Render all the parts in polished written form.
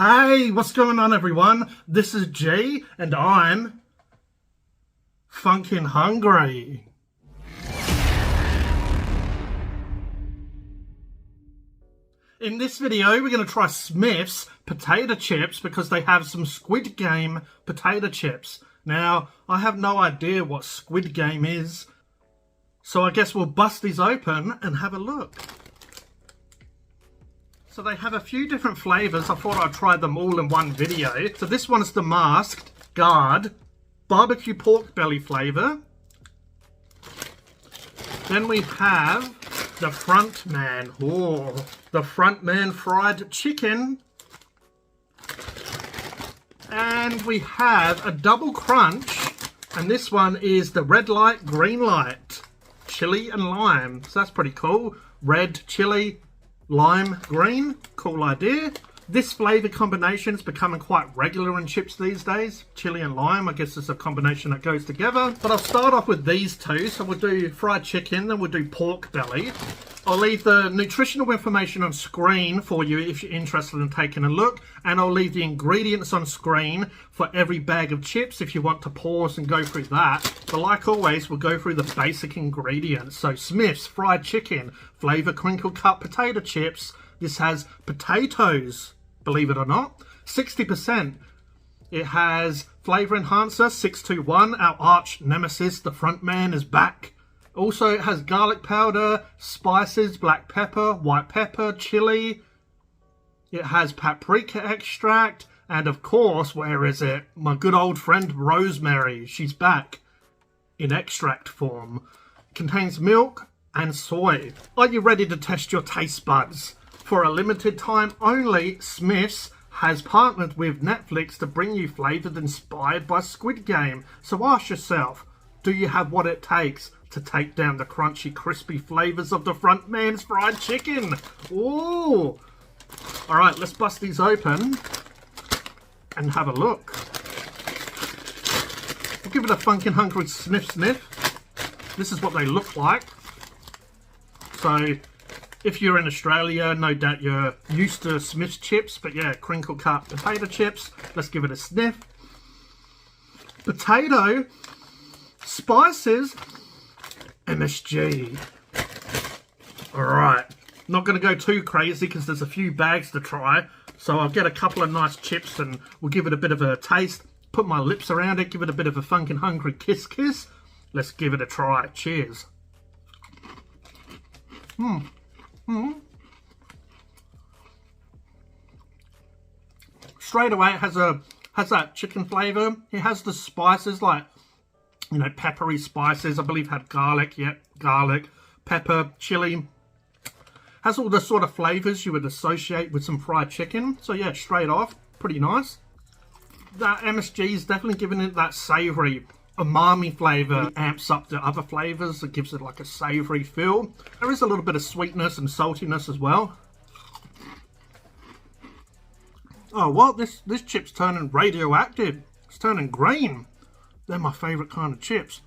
Hey, what's going on everyone? This is G and I'm Phunken hungry. In this video, we're going to try Smith's potato chips because they have some Squid Game potato chips. Now, I have no idea what Squid Game is, so I guess we'll bust these open and have a look. So they have a few different flavours. I thought I'd try them all in one video. So this one is the masked guard barbecue pork belly flavour. Then we have the front man. Oh, the front man fried chicken. And we have a double crunch. And this one is the red light, green light. Chili and lime. So that's pretty cool. Red, chili, lime, green. Cool idea. This flavour combination is becoming quite regular in chips these days. Chili and lime, I guess it's a combination that goes together. But I'll start off with these two. So we'll do fried chicken, then we'll do pork belly. I'll leave the nutritional information on screen for you if you're interested in taking a look. And I'll leave the ingredients on screen for every bag of chips if you want to pause and go through that. But like always, we'll go through the basic ingredients. So Smith's fried chicken, flavour crinkle cut potato chips. This has potatoes, believe it or not, 60%. It has flavour enhancer 621, our arch nemesis, the front man is back. Also, it has garlic powder, spices, black pepper, white pepper, chili. It has paprika extract, and of course, where is it? My good old friend rosemary. She's back in extract form. It contains milk and soy. Are you ready to test your taste buds? For a limited time only, Smith's has partnered with Netflix to bring you flavours inspired by Squid Game. So ask yourself, do you have what it takes to take down the crunchy, crispy flavours of the front man's fried chicken? Ooh! Alright, let's bust these open and have a look. We'll give it a Phunken hungry sniff sniff. This is what they look like. So, if you're in Australia, no doubt you're used to Smith's chips, but yeah, crinkle cut potato chips. Let's give it a sniff. Potato, spices, MSG. Alright, not going to go too crazy because there's a few bags to try. So I'll get a couple of nice chips and we'll give it a bit of a taste. Put my lips around it, give it a bit of a Phunken hungry kiss kiss. Let's give it a try. Cheers. Straight away it has that chicken flavour. It has the spices like, you know, peppery spices. I believe it had garlic, yep, garlic, pepper, chili. Has all the sort of flavours you would associate with some fried chicken. So yeah, straight off, pretty nice. That MSG is definitely giving it that savoury umami flavour, amps up the other flavours. It gives it like a savoury feel. There is a little bit of sweetness and saltiness as well. Oh, what? This chip's turning radioactive. It's turning green. They're my favourite kind of chips.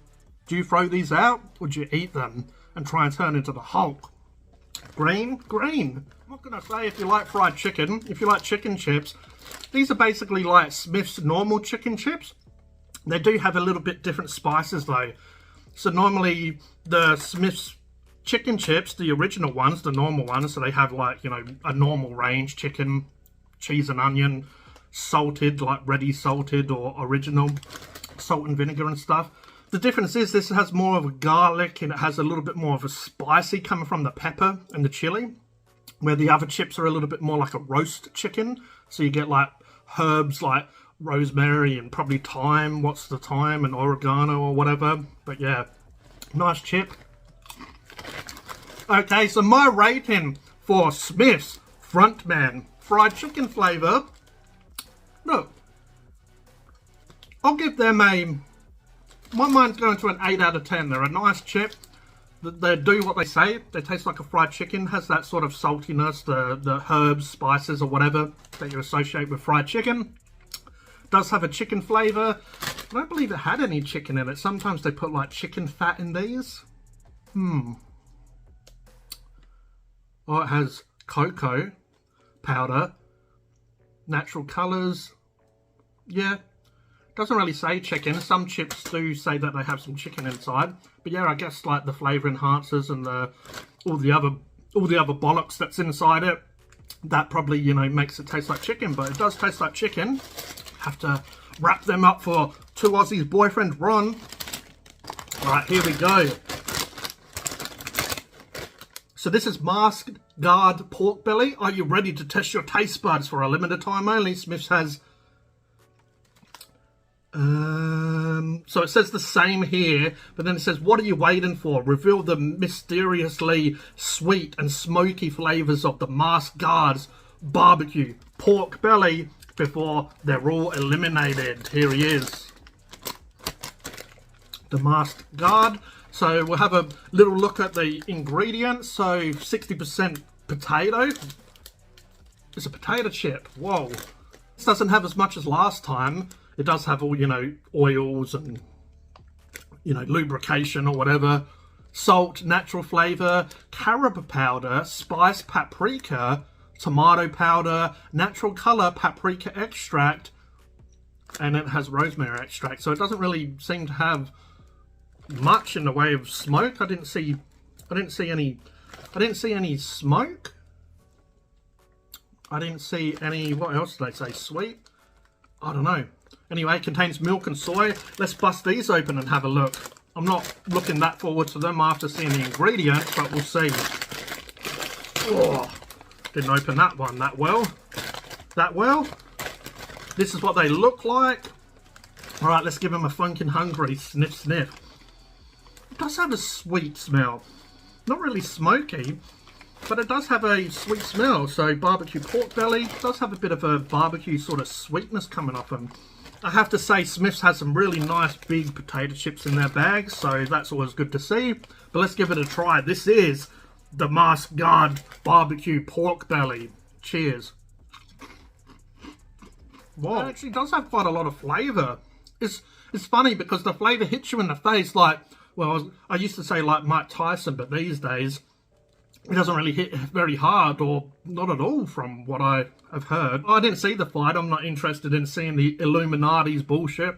Do you throw these out or do you eat them and try and turn into the Hulk? Green? Green. What can I say if you like fried chicken? If you like chicken chips, these are basically like Smith's normal chicken chips. They do have a little bit different spices though. So normally the Smith's chicken chips, the original ones, the normal ones, so they have like, you know, a normal range chicken, cheese and onion, salted, like ready salted or original, salt and vinegar and stuff. The difference is this has more of a garlic and it has a little bit more of a spicy coming from the pepper and the chili, where the other chips are a little bit more like a roast chicken. So you get like herbs like rosemary and probably thyme, what's the thyme, and oregano or whatever. But yeah, nice chip. Okay, so my rating for Smith's Frontman fried chicken flavour, look, I'll give them a, my mind's going to an 8 out of 10. They're a nice chip. They do what they say. They taste like a fried chicken. Has that sort of saltiness, the herbs, spices or whatever that you associate with fried chicken. Does have a chicken flavour. I don't believe it had any chicken in it. Sometimes they put like chicken fat in these. Oh, it has cocoa powder, Natural colours. Yeah. Doesn't really say chicken. Some chips do say that they have some chicken inside. But yeah, I guess like the flavour enhancers and all the other bollocks that's inside it, that probably, you know, makes it taste like chicken. But it does taste like chicken. Have to wrap them up for 2 Aussies boyfriend Ron. Alright, here we go. So this is Masked Guard Pork Belly. Are you ready to test your taste buds for a limited time only? Smith's has... so it says the same here, but then it says, what are you waiting for? Reveal the mysteriously sweet and smoky flavours of the Masked Guard's barbecue pork belly before they're all eliminated. Here he is. The Masked Guard. So we'll have a little look at the ingredients. So 60% potato. It's a potato chip. Whoa. This doesn't have as much as last time. It does have all, you know, oils and, you know, lubrication or whatever. Salt, natural flavour, carob powder, spice paprika, tomato powder, natural colour, paprika extract, and it has rosemary extract. So it doesn't really seem to have much in the way of smoke. I didn't see any smoke. I didn't see any, what else did they say? Sweet? I don't know. Anyway, it contains milk and soy. Let's bust these open and have a look. I'm not looking that forward to them after seeing the ingredients, but we'll see. Oh, didn't open that one that well. This is what they look like. Alright, let's give them a Phunken hungry sniff sniff. It does have a sweet smell. Not really smoky, but it does have a sweet smell. So barbecue pork belly does have a bit of a barbecue sort of sweetness coming off them. I have to say Smith's has some really nice big potato chips in their bags, so that's always good to see. But let's give it a try. This is the Masked Guard barbecue pork belly. Cheers. Wow, it actually does have quite a lot of flavour. It's funny because the flavour hits you in the face like, well, I used to say like Mike Tyson, but these days it doesn't really hit very hard, or not at all from what I have heard. I didn't see the fight. I'm not interested in seeing the Illuminati's bullshit.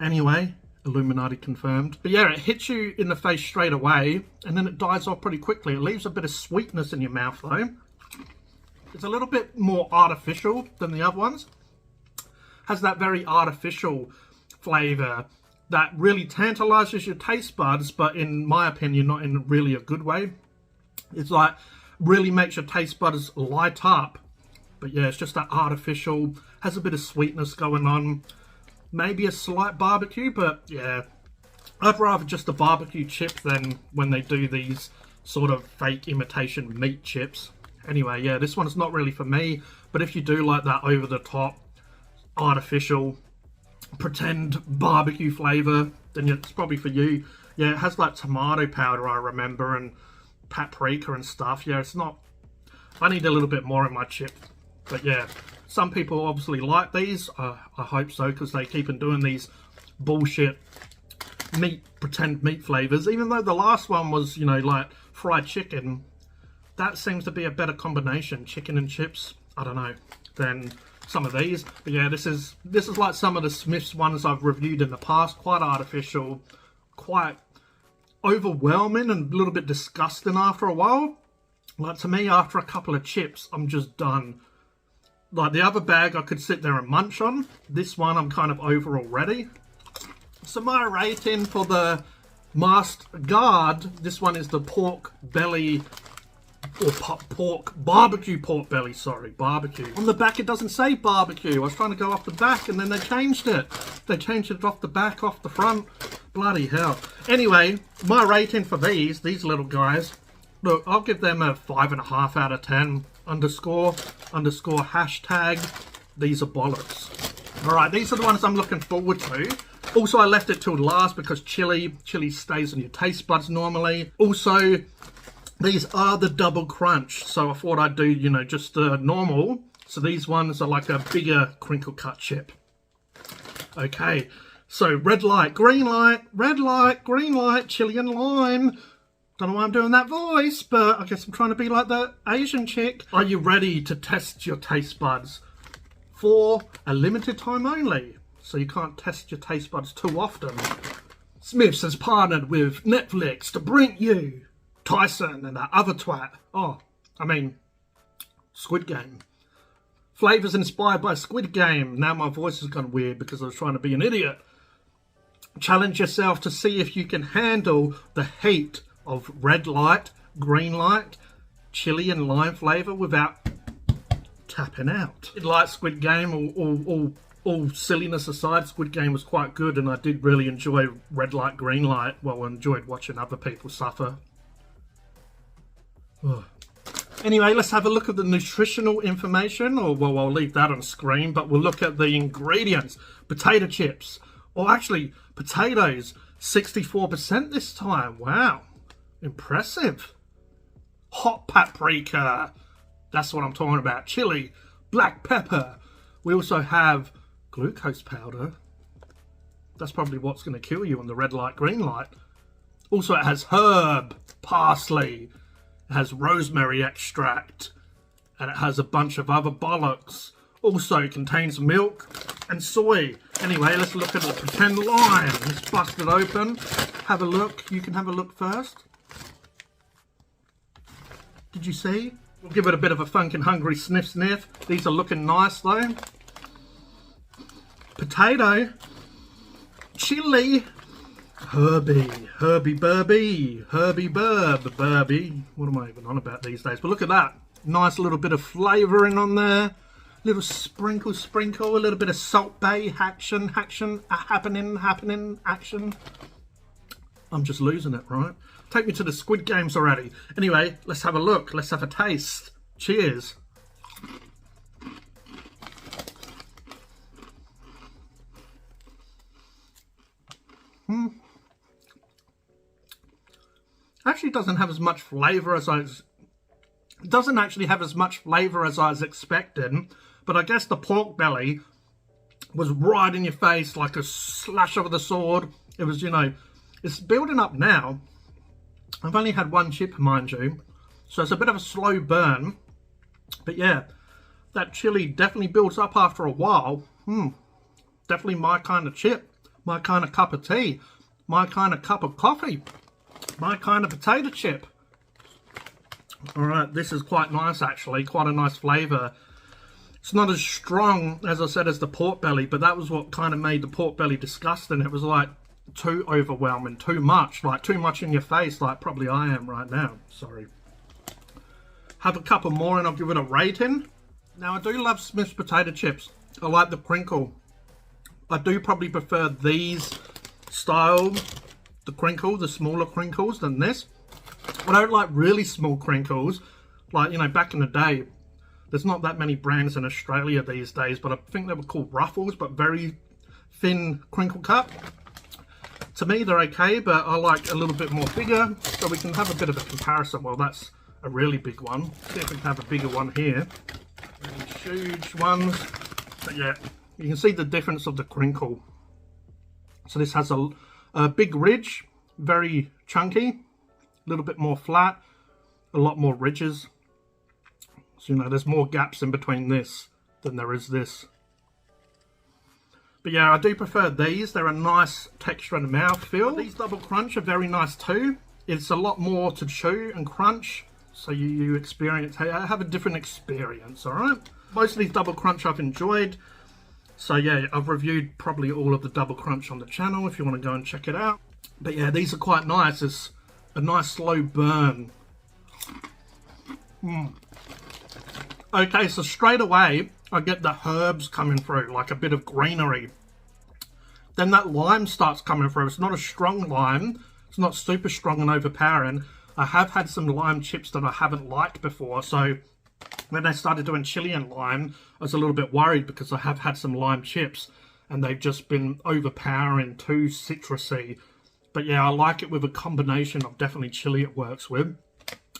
Anyway, Illuminati confirmed. But yeah, it hits you in the face straight away, and then it dies off pretty quickly. It leaves a bit of sweetness in your mouth though. It's a little bit more artificial than the other ones. Has that very artificial flavour that really tantalises your taste buds, but in my opinion, not in really a good way. It's like, really makes your taste buds light up. But yeah, it's just that artificial, has a bit of sweetness going on. Maybe a slight barbecue, but yeah. I'd rather just a barbecue chip than when they do these sort of fake imitation meat chips. Anyway, yeah, this one's not really for me. But if you do like that over-the-top, artificial, pretend barbecue flavour, then it's probably for you. Yeah, it has like tomato powder, I remember, and paprika and stuff. Yeah, it's not... I need a little bit more in my chip. But yeah, some people obviously like these. I hope so, because they keep on doing these bullshit pretend meat flavours. Even though the last one was, you know, like fried chicken, that seems to be a better combination, chicken and chips, I don't know, than some of these. But yeah, this is like some of the Smith's ones I've reviewed in the past. Quite artificial, quite overwhelming, and a little bit disgusting after a while. Like, to me, after a couple of chips, I'm just done. Like, the other bag I could sit there and munch on. This one I'm kind of over already. So my rating for the Masked Guard, this one is the pork belly, or barbecue pork belly, sorry, barbecue. On the back it doesn't say barbecue. I was trying to go off the back and then they changed it. They changed it off the back, off the front. Bloody hell. Anyway, my rating for these little guys, look, I'll give them a 5.5 out of 10. Underscore hashtag, these are bollocks. Alright, these are the ones I'm looking forward to. Also, I left it till last because chili stays on your taste buds normally. Also, these are the double crunch, so I thought I'd do, you know, just normal. So these ones are like a bigger crinkle cut chip. Okay, so red light, green light, red light, green light, chili and lime. Don't know why I'm doing that voice, but I guess I'm trying to be like the Asian chick. Are you ready to test your taste buds for a limited time only. So you can't test your taste buds too often. Smiths has partnered with Netflix to bring you Tyson and that other twat. Squid Game. Flavours inspired by Squid Game. Now my voice has gone weird because I was trying to be an idiot. Challenge yourself to see if you can handle the heat of red light, green light, chili and lime flavour without tapping out. I like Squid Game, all silliness aside. Squid Game was quite good, and I did really enjoy red light, green light. Well, I enjoyed watching other people suffer. Ugh. Anyway, let's have a look at the nutritional information, well, I'll leave that on screen, but we'll look at the ingredients. Potato chips, or actually potatoes, 64% this time. Wow, impressive. Hot paprika, that's what I'm talking about. Chili, black pepper. We also have glucose powder. That's probably what's going to kill you on the red light, green light. Also, it has herb, parsley. It has rosemary extract, and it has a bunch of other bollocks. Also, it contains milk and soy. Anyway, let's look at the pretend lime. Let's bust it open. Have a look. You can have a look first. Did you see? We'll give it a bit of a Phunken hungry sniff sniff. These are looking nice though. Potato. Chili. Herbie Burby, what am I even on about these days? But look at that, nice little bit of flavouring on there, little sprinkle, a little bit of Salt Bay action, happening, action. I'm just losing it, right? Take me to the Squid Games already. Anyway, let's have a look, let's have a taste. Cheers. Actually doesn't have as much flavour as I was expecting, but I guess the pork belly was right in your face like a slash of the sword. It was, you know, it's building up now. I've only had one chip, mind you, so it's a bit of a slow burn, but yeah, that chili definitely builds up after a while. Definitely my kind of chip, my kind of cup of tea, my kind of cup of coffee. My kind of potato chip. Alright, this is quite nice actually, quite a nice flavour. It's not as strong, as I said, as the pork belly, but that was what kind of made the pork belly disgusting. It was like too overwhelming, too much, like too much in your face, like probably I am right now. Sorry. Have a couple more and I'll give it a rating. Now I do love Smith's potato chips. I like the crinkle. I do probably prefer these style, the smaller crinkles than this. I don't like really small crinkles, like, you know, back in the day. There's not that many brands in Australia these days, but I think they were called Ruffles, but very thin crinkle cut. To me, they're okay, but I like a little bit more bigger, so we can have a bit of a comparison. Well, that's a really big one. See if we can have a bigger one here. Really huge ones. But yeah, you can see the difference of the crinkle. So this has a big ridge, very chunky, a little bit more flat, a lot more ridges. So, you know, there's more gaps in between this than there is this. But yeah, I do prefer these. They're a nice texture and mouthfeel. These double crunch are very nice too. It's a lot more to chew and crunch, so you experience, have a different experience, alright? Most of these double crunch I've enjoyed. So yeah, I've reviewed probably all of the double crunch on the channel if you want to go and check it out. But yeah, these are quite nice. It's a nice slow burn. Okay, so straight away I get the herbs coming through, like a bit of greenery. Then that lime starts coming through. It's not a strong lime. It's not super strong and overpowering. I have had some lime chips that I haven't liked before, so when they started doing chili and lime, I was a little bit worried because I have had some lime chips and they've just been overpowering, too citrusy. But yeah, I like it with a combination of definitely chili it works with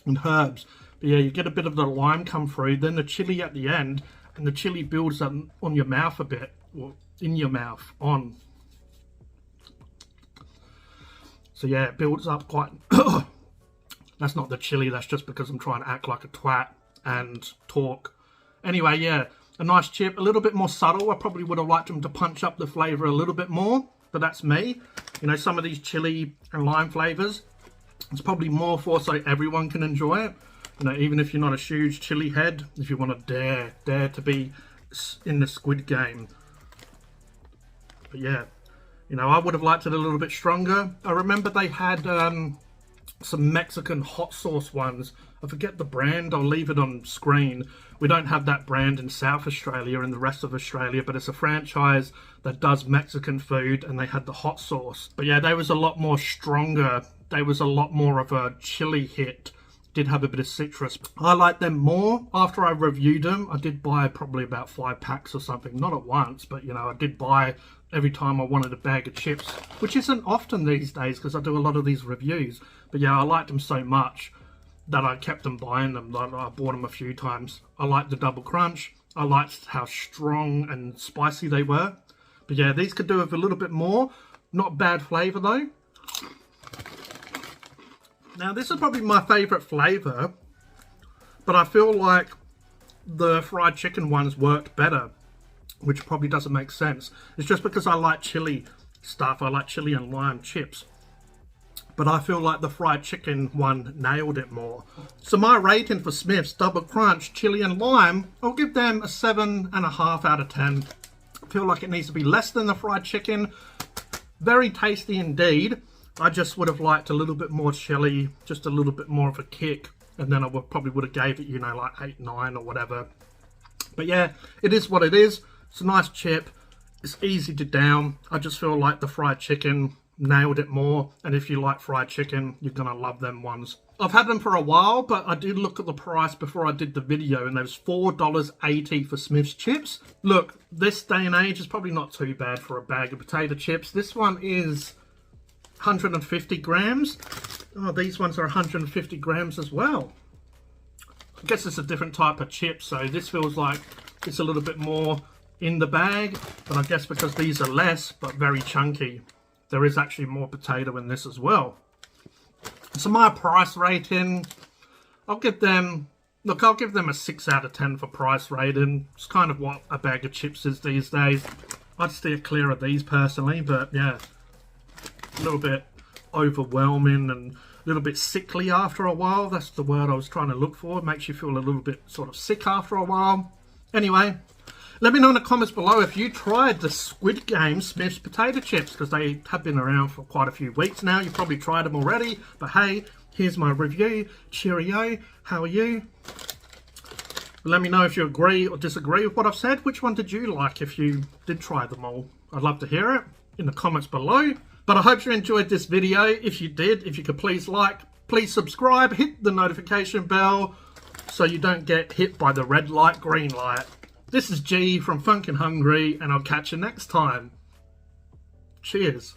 and herbs. But yeah, you get a bit of the lime come through, then the chili at the end, and the chili builds up on your mouth a bit, or in your mouth, on. So yeah, it builds up quite... That's not the chili, that's just because I'm trying to act like a twat and talk. Anyway, yeah, a nice chip, a little bit more subtle. I probably would have liked them to punch up the flavour a little bit more, but that's me. You know, some of these chili and lime flavours, it's probably more for so everyone can enjoy it. You know, even if you're not a huge chili head, if you want to dare to be in the Squid Game. But yeah, you know, I would have liked it a little bit stronger. I remember they had some Mexican hot sauce ones. I forget the brand, I'll leave it on screen. We don't have that brand in South Australia and the rest of Australia, but it's a franchise that does Mexican food, and they had the hot sauce. But yeah, they was a lot more stronger. They was a lot more of a chili hit. Did have a bit of citrus. I like them more. After I reviewed them, I did buy probably about 5 packs or something. Not at once, but you know, I did buy every time I wanted a bag of chips, which isn't often these days because I do a lot of these reviews. But yeah, I liked them so much that I kept them buying them. I bought them a few times. I liked the double crunch. I liked how strong and spicy they were. But yeah, these could do with a little bit more. Not bad flavour though. Now this is probably my favourite flavour, but I feel like the fried chicken ones worked better, which probably doesn't make sense. It's just because I like chili stuff. I like chili and lime chips. But I feel like the fried chicken one nailed it more. So my rating for Smith's Double Crunch, Chili and Lime, I'll give them a 7.5 out of 10. I feel like it needs to be less than the fried chicken. Very tasty indeed. I just would have liked a little bit more chili, just a little bit more of a kick. And then I probably would have gave it, you know, like 8, 9 or whatever. But yeah, it is what it is. It's a nice chip. It's easy to down. I just feel like the fried chicken nailed it more, and if you like fried chicken, you're gonna love them ones. I've had them for a while, but I did look at the price before I did the video, and there was $4.80 for Smith's chips. Look, this day and age is probably not too bad for a bag of potato chips. This one is 150 grams. Oh, these ones are 150 grams as well. I guess it's a different type of chip, so this feels like it's a little bit more in the bag, but I guess because these are less but very chunky, there is actually more potato in this as well. So my price rating, I'll give them a 6 out of 10 for price rating. It's kind of what a bag of chips is these days. I'd steer clear of these personally, but yeah, a little bit overwhelming and a little bit sickly after a while. That's the word I was trying to look for. It makes you feel a little bit sort of sick after a while. Anyway, let me know in the comments below if you tried the Squid Game Smith's potato chips, because they have been around for quite a few weeks now. You probably tried them already, but hey, here's my review. Cheerio. How are you? Let me know if you agree or disagree with what I've said. Which one did you like if you did try them all? I'd love to hear it in the comments below. But I hope you enjoyed this video. If you did, if you could please like, please subscribe, hit the notification bell so you don't get hit by the red light, green light. This is G from Phunken Hungry, and I'll catch you next time. Cheers.